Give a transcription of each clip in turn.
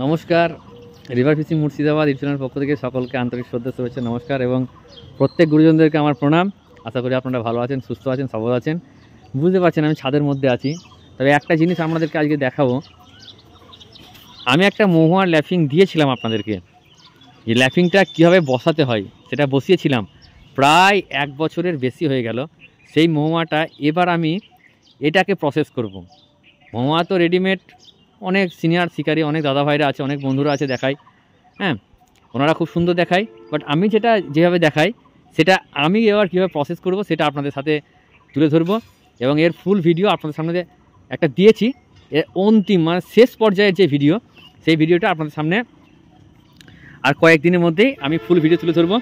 নমস্কার, river fishing Murshidabad ইউটিউবের পক্ষ থেকে সকলকে আন্তরিক শ্রদ্ধা শুভেচ্ছা নমস্কার এবং প্রত্যেক গুরুজনদেরকে আমার প্রণাম। আশা করি আপনারা ভালো আছেন, সুস্থ আছেন, সবল আছেন। বুঝতে পারছেন আমি ছাদের মধ্যে আছি, তবে একটা জিনিস আপনাদেরকে আজকে দেখাবো। আমি একটা মহুয়ার ল্যাপিং দিয়েছিলাম আপনাদেরকে, যে ল্যাপিংটা কীভাবে বসাতে হয় সেটা বসিয়েছিলাম, প্রায় 1 বছরের বেশি হয়ে গেল। সেই মহুয়াটা এবার আমি এটাকে প্রসেস করব। মহুয়া তো রেডিমেড অনেক সিনিয়র শিকারী, অনেক দাদা ভাইরা আছে, অনেক বন্ধুরা আছে দেখায়, হ্যাঁ, ওনারা খুব সুন্দর দেখায়। বাট আমি যেভাবে দেখাই সেটা আমি এবার কীভাবে প্রসেস করব সেটা আপনাদের সাথে তুলে ধরবো এবং এর ফুল ভিডিও আপনাদের সামনে একটা দিয়েছি। এর অন্তিম মানে শেষ পর্যায়ের যে ভিডিও, সেই ভিডিওটা আপনাদের সামনে আর কয়েকদিনের মধ্যেই আমি ফুল ভিডিও তুলে ধরবো।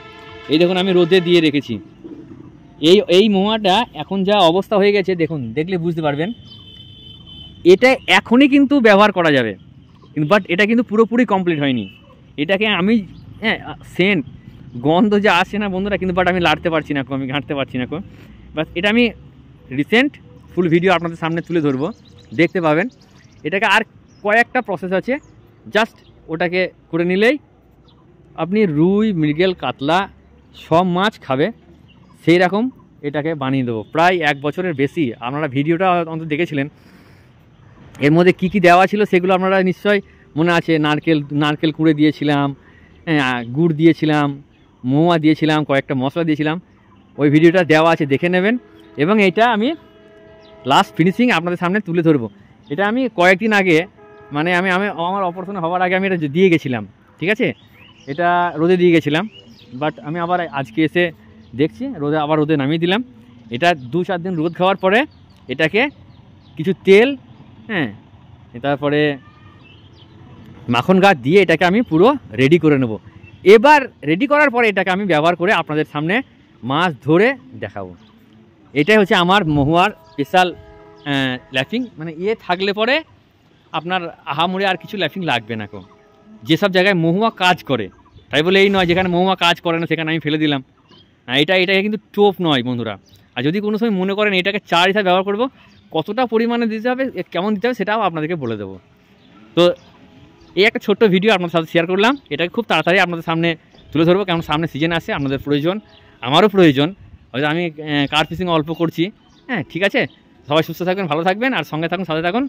এই দেখুন আমি রোদে দিয়ে রেখেছি। এই মহুয়াটা এখন যা অবস্থা হয়ে গেছে দেখুন, দেখলে বুঝতে পারবেন। এটা এখনই কিন্তু ব্যবহার করা যাবে, কিন্তু বাট এটা কিন্তু পুরোপুরি কমপ্লিট হয়নি। এটাকে আমি সেন্ট গন্ধ যা আসে না বন্ধুরা, কিন্তু বাট আমি লাড়তে পারছি না, আমি ঘাঁটতে পারছি না। বাট এটা আমি রিসেন্ট ফুল ভিডিও আপনাদের সামনে তুলে ধরবো, দেখতে পাবেন। এটাকে আর কয়েকটা প্রসেস আছে, জাস্ট ওটাকে করে নিলেই আপনি রুই, মৃগেল, কাতলা সব মাছ খাবে সেই রকম এটাকে বানিয়ে দেবো। প্রায় 1 বছরের বেশি আপনারা ভিডিওটা অন্তত দেখেছিলেন। এর মধ্যে কি কি দেওয়া ছিল সেগুলো আপনারা নিশ্চয়ই মনে আছে। নারকেল কুড়ে দিয়েছিলাম, গুড় দিয়েছিলাম, মহুয়া দিয়েছিলাম, কয়েকটা মশলা দিয়েছিলাম। ওই ভিডিওটা দেওয়া আছে, দেখে নেবেন। এবং এটা আমি লাস্ট ফিনিশিং আপনাদের সামনে তুলে ধরবো। এটা আমি কয়েকদিন আগে মানে আমি আমার অপারেশন হওয়ার আগে আমি এটা দিয়ে গেছিলাম, ঠিক আছে। এটা রোদে দিয়ে গেছিলাম, বাট আমি আবার আজকে এসে দেখছি রোদে নামিয়ে দিলাম। এটা 2-4 দিন রোদ খাওয়ার পরে এটাকে কিছু তেল, হ্যাঁ, তারপরে মাখন গাছ দিয়ে এটাকে আমি পুরো রেডি করে নেব। এবার রেডি করার পরে এটাকে আমি ব্যবহার করে আপনাদের সামনে মাছ ধরে দেখাবো। এটাই হচ্ছে আমার মহুয়ার স্পেশাল ল্যাপিং। মানে থাকলে পরে আপনার আহামরি আর কিছু ল্যাপিং লাগবে না। যেসব জায়গায় মহুয়া কাজ করে, তাই বলে এই নয় যেখানে মহুয়া কাজ করে না সেখানে আমি ফেলে দিলাম। এটাকে কিন্তু টোপ নয় বন্ধুরা। আর যদি কোনো সময় মনে করেন এটাকে চার হিসাবে ব্যবহার করবো, কতটা পরিমাণে দিতে হবে, কেমন দিতে হবে সেটাও আপনাদেরকে বলে দেবো। তো এই একটা ছোট্ট ভিডিও আপনাদের সাথে শেয়ার করলাম। এটাকে খুব তাড়াতাড়ি আপনাদের সামনে তুলে ধরবো, কেমন সামনে সিজন আসে, আপনাদের প্রয়োজন, আমারও প্রয়োজন। হয়তো আমি কার ফিশিং অল্প করছি, হ্যাঁ, ঠিক আছে। সবাই সুস্থ থাকবেন, ভালো থাকবেন, আর সঙ্গে থাকুন, সাথে থাকুন।